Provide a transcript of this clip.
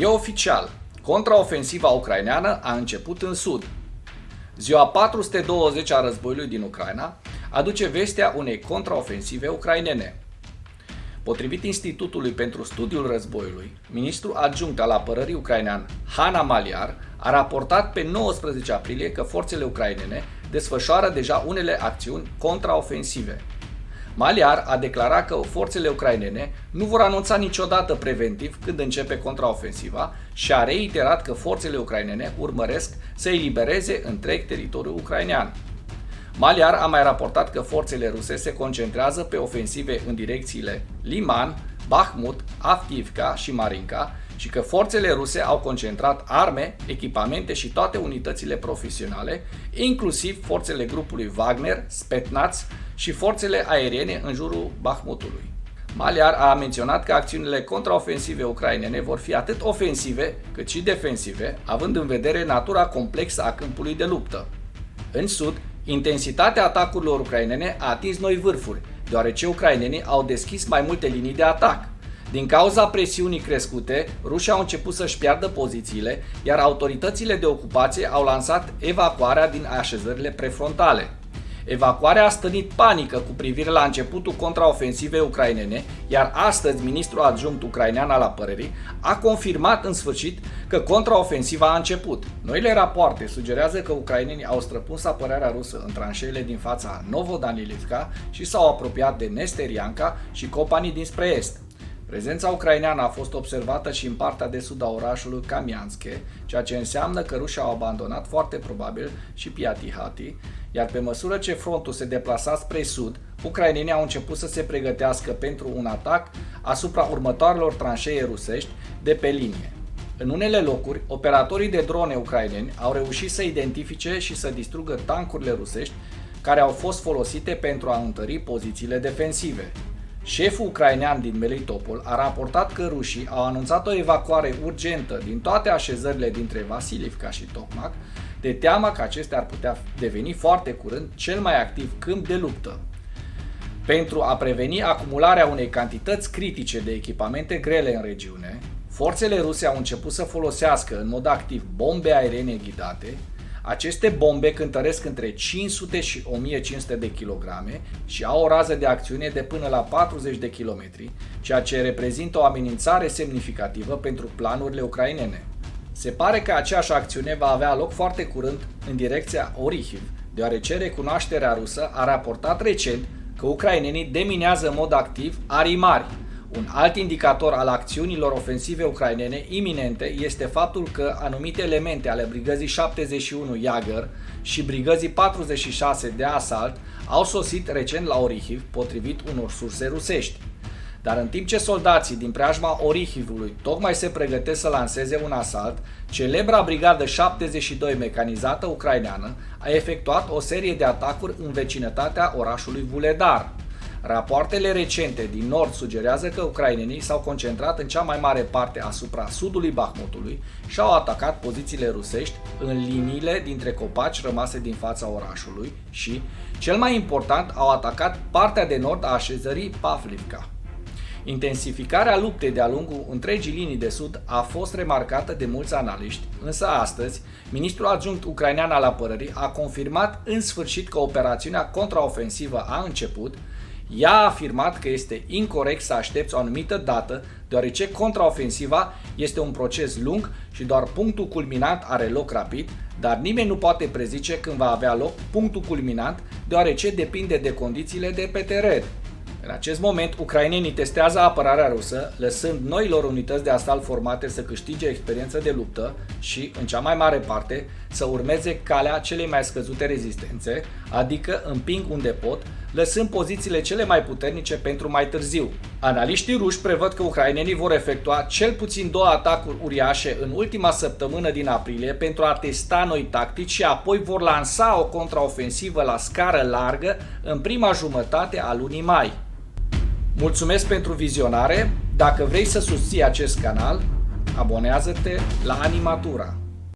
E oficial, contraofensiva ucraineană a început în sud. Ziua 420 a războiului din Ucraina aduce vestea unei contraofensive ucrainene. Potrivit Institutului pentru Studiul Războiului, ministrul adjunct al apărării ucrainean Hanna Maliar a raportat pe 19 aprilie că forțele ucrainene desfășoară deja unele acțiuni contraofensive. Maliar a declarat că forțele ucrainene nu vor anunța niciodată preventiv când începe contraofensiva și a reiterat că forțele ucrainene urmăresc să elibereze întreg teritoriul ucrainean. Maliar a mai raportat că forțele ruse se concentrează pe ofensive în direcțiile Liman, Bakhmut, Avdiivka și Marinka și că forțele ruse au concentrat arme, echipamente și toate unitățile profesionale, inclusiv forțele grupului Wagner, Spetsnaz și forțele aeriene în jurul Bakhmutului. Maliar a menționat că acțiunile contraofensive ucrainene vor fi atât ofensive cât și defensive, având în vedere natura complexă a câmpului de luptă. În sud, intensitatea atacurilor ucrainene a atins noi vârfuri, deoarece ucrainenii au deschis mai multe linii de atac. Din cauza presiunii crescute, rușii au început să-și piardă pozițiile, iar autoritățile de ocupație au lansat evacuarea din așezările prefrontale. Evacuarea a stârnit panică cu privire la începutul contraofensivei ucrainene, iar astăzi ministrul adjunct ucrainean al apărării a confirmat în sfârșit că contraofensiva a început. Noile rapoarte sugerează că ucrainenii au străpuns apărarea rusă în tranșeile din fața Novodanilivka și s-au apropiat de Nesterianka și Kopani dinspre est. Prezența ucraineană a fost observată și în partea de sud a orașului Kamianske, ceea ce înseamnă că rușii au abandonat foarte probabil și Piatihati, iar pe măsură ce frontul se deplasa spre sud, ucrainenii au început să se pregătească pentru un atac asupra următoarelor tranșee rusești de pe linie. În unele locuri, operatorii de drone ucraineni au reușit să identifice și să distrugă tancurile rusești care au fost folosite pentru a întări pozițiile defensive. Șeful ucrainean din Melitopol a raportat că rușii au anunțat o evacuare urgentă din toate așezările dintre Vasilivka și Tokmak, de teamă că acestea ar putea deveni foarte curând cel mai activ câmp de luptă. Pentru a preveni acumularea unei cantități critice de echipamente grele în regiune, forțele ruse au început să folosească în mod activ bombe aeriene ghidate. Aceste bombe cântăresc între 500 și 1500 de kilograme și au o rază de acțiune de până la 40 de kilometri, ceea ce reprezintă o amenințare semnificativă pentru planurile ucrainene. Se pare că aceeași acțiune va avea loc foarte curând în direcția Orihiv, deoarece recunoașterea rusă a raportat recent că ucrainenii deminează în mod activ arii mari. Un alt indicator al acțiunilor ofensive ucrainene iminente este faptul că anumite elemente ale brigăzii 71 Jager și brigăzii 46 de asalt au sosit recent la Orihiv, potrivit unor surse rusești. Dar în timp ce soldații din preajma Orihivului tocmai se pregătesc să lanseze un asalt, celebra brigadă 72 mecanizată ucraineană a efectuat o serie de atacuri în vecinătatea orașului Vuhledar. Rapoartele recente din nord sugerează că ucrainenii s-au concentrat în cea mai mare parte asupra sudului Bakhmutului și au atacat pozițiile rusești în liniile dintre copaci rămase din fața orașului și, cel mai important, au atacat partea de nord a așezării Pavlivka. Intensificarea luptei de-a lungul întregii linii de sud a fost remarcată de mulți analiști, însă astăzi, ministrul adjunct ucrainean al apărării a confirmat în sfârșit că operațiunea contraofensivă a început. Ea a afirmat că este incorect să aștepți o anumită dată, deoarece contraofensiva este un proces lung și doar punctul culminant are loc rapid, dar nimeni nu poate prezice când va avea loc punctul culminant, deoarece depinde de condițiile de pe teren. În acest moment, ucrainenii testează apărarea rusă, lăsând noilor unități de asalt formate să câștige experiență de luptă și, în cea mai mare parte, să urmeze calea celei mai scăzute rezistențe, adică împing unde pot, lăsând pozițiile cele mai puternice pentru mai târziu. Analiștii ruși prevăd că ucrainenii vor efectua cel puțin 2 atacuri uriașe în ultima săptămână din aprilie pentru a testa noi tactici și apoi vor lansa o contraofensivă la scară largă în prima jumătate a lunii mai. Mulțumesc pentru vizionare. Dacă vrei să susții acest canal, abonează-te la Animatura.